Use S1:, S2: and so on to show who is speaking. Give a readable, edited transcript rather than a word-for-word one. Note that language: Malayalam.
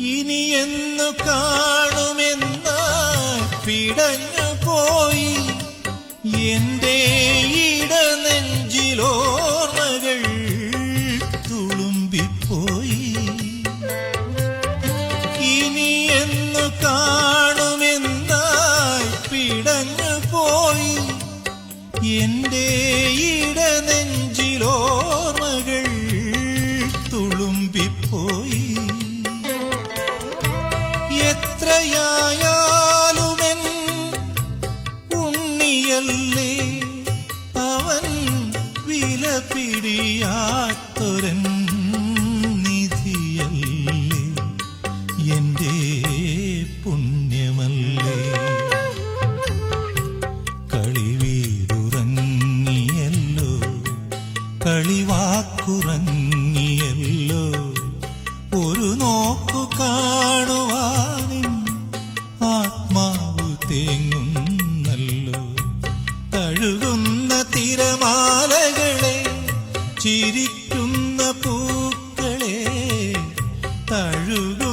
S1: ഇനിയെന്നു കാണുമെന്നായി പിടഞ്ഞു പോയി എന്റെ ഇടനെഞ്ചിലോർമ്മകൾ തുളുമ്പിപ്പോയി. ഇനിയെന്നു കാണുമെന്നായി പിടഞ്ഞു പോയി എന്റെ ഇടനെഞ്ചിലോർമ്മകൾ തുളുമ്പിപ്പോയി. എത്രയായാലുമെൻ ഉണ്ണിയല്ലേ അവൻ വിലപിടിയാത്തൊരൻ നിധിയല്ലേ എന്റെ പുണ്യമല്ലേ. കളിവീടുറങ്ങിയല്ലോ കളിവാക്കുറങ്ങിയല്ലോ ഒരു നോക്കു കാണുവാനും ആത്മാവ് തേങ്ങുന്നല്ലോ. തഴുകുന്ന തിരമാലകളെ ചിരിക്കുന്ന പൂക്കളെ തഴുക